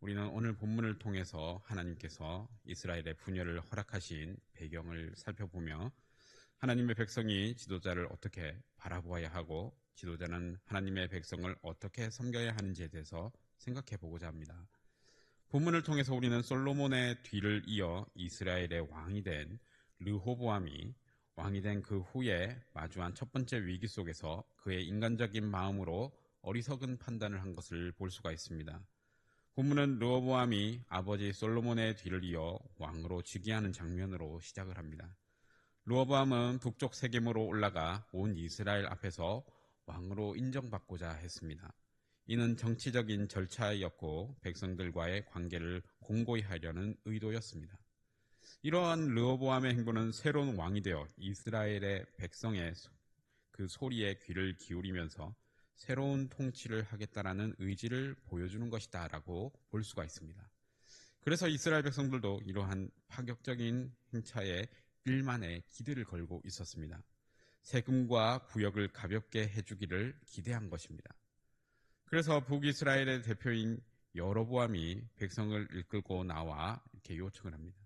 우리는 오늘 본문을 통해서 하나님께서 이스라엘의 분열을 허락하신 배경을 살펴보며 하나님의 백성이 지도자를 어떻게 바라보아야 하고 지도자는 하나님의 백성을 어떻게 섬겨야 하는지에 대해서 생각해 보고자 합니다. 본문을 통해서 우리는 솔로몬의 뒤를 이어 이스라엘의 왕이 된 르호보암이 왕이 된 그 후에 마주한 첫 번째 위기 속에서 그의 인간적인 마음으로 어리석은 판단을 한 것을 볼 수가 있습니다. 본문은 르호보암이 아버지 솔로몬의 뒤를 이어 왕으로 즉위하는 장면으로 시작을 합니다. 르호보암은 북쪽 세겜으로 올라가 온 이스라엘 앞에서 왕으로 인정받고자 했습니다. 이는 정치적인 절차였고 백성들과의 관계를 공고히 하려는 의도였습니다. 이러한 르호보암의 행보는 새로운 왕이 되어 이스라엘의 백성의 그 소리에 귀를 기울이면서 새로운 통치를 하겠다라는 의지를 보여주는 것이다 라고 볼 수가 있습니다. 그래서 이스라엘 백성들도 이러한 파격적인 행차에 일만의 기대를 걸고 있었습니다. 세금과 구역을 가볍게 해주기를 기대한 것입니다. 그래서 북이스라엘의 대표인 여로보암이 백성을 이끌고 나와 이렇게 요청을 합니다.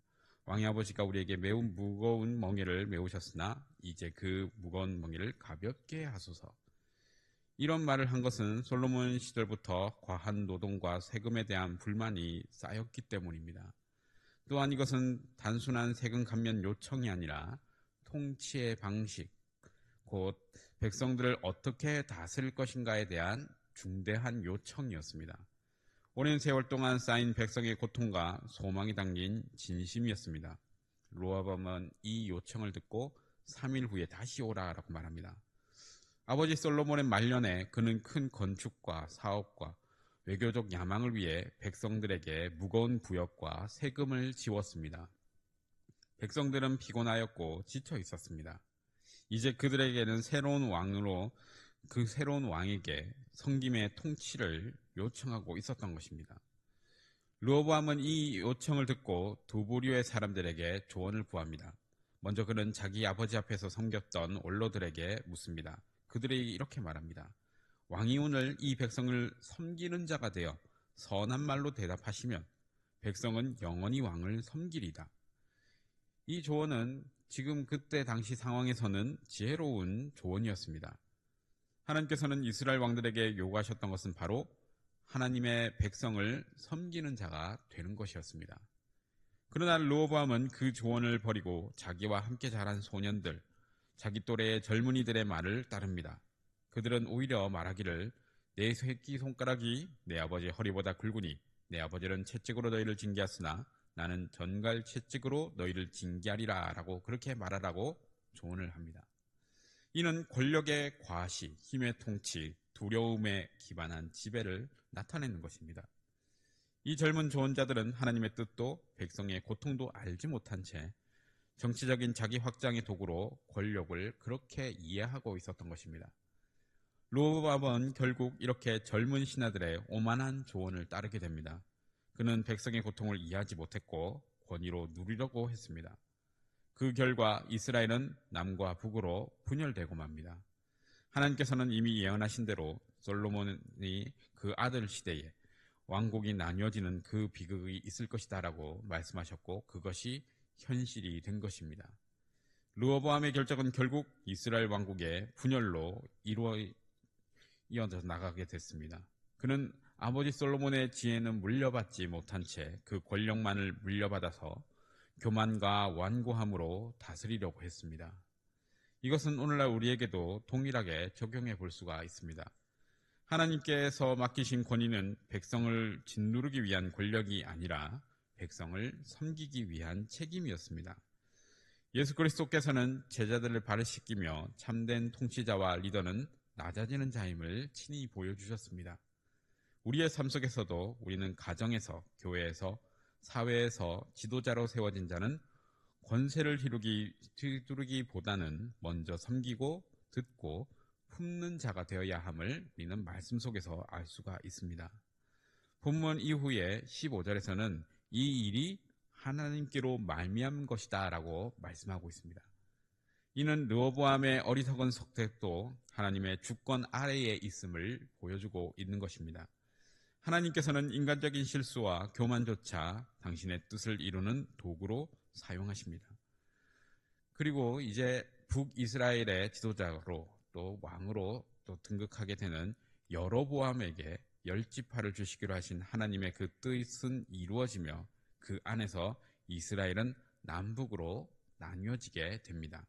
왕의 아버지가 우리에게 매우 무거운 멍에를 메우셨으나 이제 그 무거운 멍에를 가볍게 하소서. 이런 말을 한 것은 솔로몬 시절부터 과한 노동과 세금에 대한 불만이 쌓였기 때문입니다. 또한 이것은 단순한 세금 감면 요청이 아니라 통치의 방식, 곧 백성들을 어떻게 다스릴 것인가에 대한 중대한 요청이었습니다. 오랜 세월 동안 쌓인 백성의 고통과 소망이 담긴 진심이었습니다. 르호보암은 이 요청을 듣고 3일 후에 다시 오라라고 말합니다. 아버지 솔로몬의 말년에 그는 큰 건축과 사업과 외교적 야망을 위해 백성들에게 무거운 부역과 세금을 지웠습니다. 백성들은 피곤하였고 지쳐 있었습니다. 이제 그들에게는 새로운 왕으로 그 새로운 왕에게 성김의 통치를 요청하고 있었던 것입니다. 르호보암은 이 요청을 듣고 두 부류의 사람들에게 조언을 구합니다. 먼저 그는 자기 아버지 앞에서 섬겼던 원로들에게 묻습니다. 그들이 이렇게 말합니다. 왕이 오늘 이 백성을 섬기는 자가 되어 선한 말로 대답하시면 백성은 영원히 왕을 섬기리다. 이 조언은 지금 그때 당시 상황에서는 지혜로운 조언이었습니다. 하나님께서는 이스라엘 왕들에게 요구하셨던 것은 바로 하나님의 백성을 섬기는 자가 되는 것이었습니다. 그러나 르호보암은 그 조언을 버리고 자기와 함께 자란 소년들, 자기 또래의 젊은이들의 말을 따릅니다. 그들은 오히려 말하기를 내 새끼손가락이 내 아버지 허리보다 굵으니 내 아버지는 채찍으로 너희를 징계하으나 나는 전갈 채찍으로 너희를 징계하리라 라고 그렇게 말하라고 조언을 합니다. 이는 권력의 과시, 힘의 통치, 두려움에 기반한 지배를 나타내는 것입니다. 이 젊은 조언자들은 하나님의 뜻도 백성의 고통도 알지 못한 채 정치적인 자기 확장의 도구로 권력을 그렇게 이해하고 있었던 것입니다. 르호보암은 결국 이렇게 젊은 신하들의 오만한 조언을 따르게 됩니다. 그는 백성의 고통을 이해하지 못했고 권위로 누리려고 했습니다. 그 결과 이스라엘은 남과 북으로 분열되고 맙니다. 하나님께서는 이미 예언하신 대로 솔로몬이 그 아들 시대에 왕국이 나뉘어지는 그 비극이 있을 것이다 라고 말씀하셨고 그것이 현실이 된 것입니다. 르호보암의 결정은 결국 이스라엘 왕국의 분열로 이어져 나가게 됐습니다. 그는 아버지 솔로몬의 지혜는 물려받지 못한 채 그 권력만을 물려받아서 교만과 완고함으로 다스리려고 했습니다. 이것은 오늘날 우리에게도 동일하게 적용해 볼 수가 있습니다. 하나님께서 맡기신 권위는 백성을 짓누르기 위한 권력이 아니라 백성을 섬기기 위한 책임이었습니다. 예수 그리스도께서는 제자들을 발을 씻기며 참된 통치자와 리더는 낮아지는 자임을 친히 보여주셨습니다. 우리의 삶 속에서도 우리는 가정에서, 교회에서, 사회에서 지도자로 세워진 자는 권세를 휘두르기보다는 먼저 섬기고 듣고 품는 자가 되어야 함을 우리는 말씀 속에서 알 수가 있습니다. 본문 이후에 15절에서는 이 일이 하나님께로 말미암은 것이다 라고 말씀하고 있습니다. 이는 르호보암의 어리석은 선택도 하나님의 주권 아래에 있음을 보여주고 있는 것입니다. 하나님께서는 인간적인 실수와 교만조차 당신의 뜻을 이루는 도구로 사용하십니다. 그리고 이제 북이스라엘의 지도자로 또 왕으로 또 등극하게 되는 여로보암에게 10지파를 주시기로 하신 하나님의 그 뜻은 이루어지며 그 안에서 이스라엘은 남북으로 나뉘어지게 됩니다.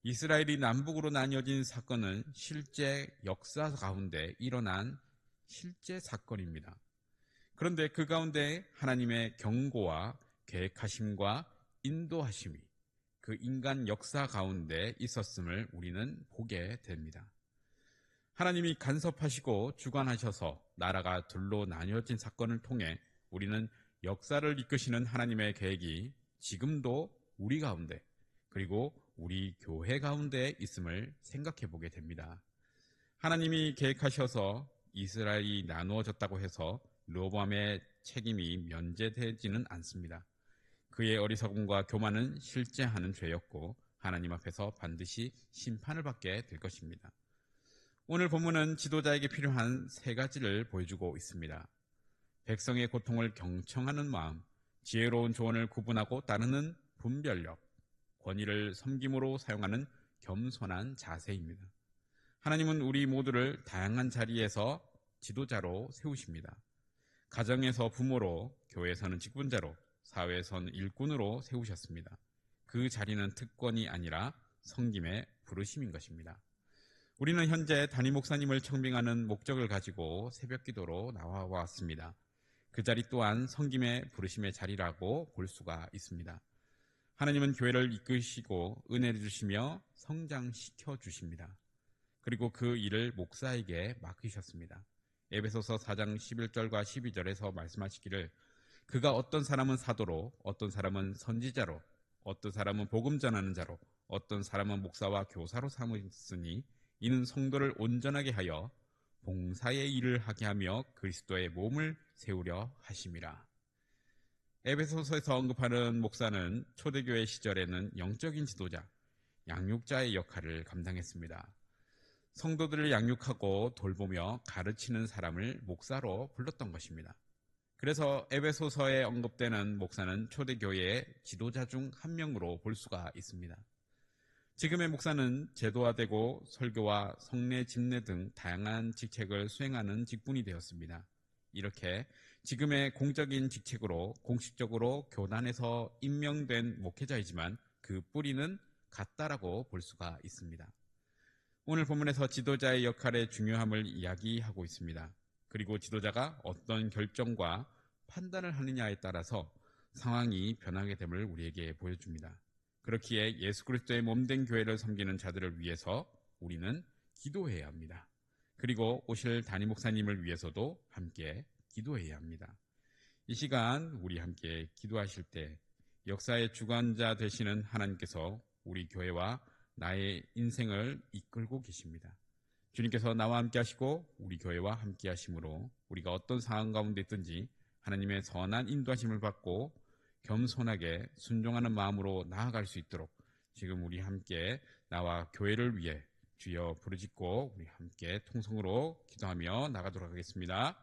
이스라엘이 남북으로 나뉘어진 사건은 실제 역사 가운데 일어난 실제 사건입니다. 그런데 그 가운데 하나님의 경고와 계획하심과 인도하심이 그 인간 역사 가운데 있었음을 우리는 보게 됩니다. 하나님이 간섭하시고 주관하셔서 나라가 둘로 나뉘어진 사건을 통해 우리는 역사를 이끄시는 하나님의 계획이 지금도 우리 가운데 그리고 우리 교회 가운데 있음을 생각해 보게 됩니다. 하나님이 계획하셔서 이스라엘이 나누어졌다고 해서 르호보암의 책임이 면제되지는 않습니다. 그의 어리석음과 교만은 실제하는 죄였고 하나님 앞에서 반드시 심판을 받게 될 것입니다. 오늘 본문은 지도자에게 필요한 3가지를 보여주고 있습니다. 백성의 고통을 경청하는 마음, 지혜로운 조언을 구분하고 따르는 분별력, 권위를 섬김으로 사용하는 겸손한 자세입니다. 하나님은 우리 모두를 다양한 자리에서 지도자로 세우십니다. 가정에서 부모로, 교회에서는 직분자로, 사회에서는 일꾼으로 세우셨습니다. 그 자리는 특권이 아니라 섬김의 부르심인 것입니다. 우리는 현재 담임 목사님을 청빙하는 목적을 가지고 새벽기도로 나와왔습니다. 그 자리 또한 섬김의 부르심의 자리라고 볼 수가 있습니다. 하나님은 교회를 이끄시고 은혜를 주시며 성장시켜 주십니다. 그리고 그 일을 목사에게 맡기셨습니다. 에베소서 4장 11절과 12절에서 말씀하시기를 그가 어떤 사람은 사도로, 어떤 사람은 선지자로, 어떤 사람은 복음 전하는 자로, 어떤 사람은 목사와 교사로 삼으셨으니 이는 성도를 온전하게 하여 봉사의 일을 하게 하며 그리스도의 몸을 세우려 하심이라. 에베소서에서 언급하는 목사는 초대교회 시절에는 영적인 지도자, 양육자의 역할을 감당했습니다. 성도들을 양육하고 돌보며 가르치는 사람을 목사로 불렀던 것입니다. 그래서 에베소서에 언급되는 목사는 초대교회의 지도자 중 한 명으로 볼 수가 있습니다. 지금의 목사는 제도화되고 설교와 성례 집례 등 다양한 직책을 수행하는 직분이 되었습니다. 이렇게 지금의 공적인 직책으로 공식적으로 교단에서 임명된 목회자이지만 그 뿌리는 같다라고 볼 수가 있습니다. 오늘 본문에서 지도자의 역할의 중요함을 이야기하고 있습니다. 그리고 지도자가 어떤 결정과 판단을 하느냐에 따라서 상황이 변하게 됨을 우리에게 보여줍니다. 그렇기에 예수 그리스도의 몸된 교회를 섬기는 자들을 위해서 우리는 기도해야 합니다. 그리고 오실 담임 목사님을 위해서도 함께 기도해야 합니다. 이 시간 우리 함께 기도하실 때 역사의 주관자 되시는 하나님께서 우리 교회와 나의 인생을 이끌고 계십니다. 주님께서 나와 함께 하시고 우리 교회와 함께 하심으로 우리가 어떤 상황 가운데 있든지 하나님의 선한 인도하심을 받고 겸손하게 순종하는 마음으로 나아갈 수 있도록 지금 우리 함께 나와 교회를 위해 주여 부르짖고 우리 함께 통성으로 기도하며 나가도록 하겠습니다.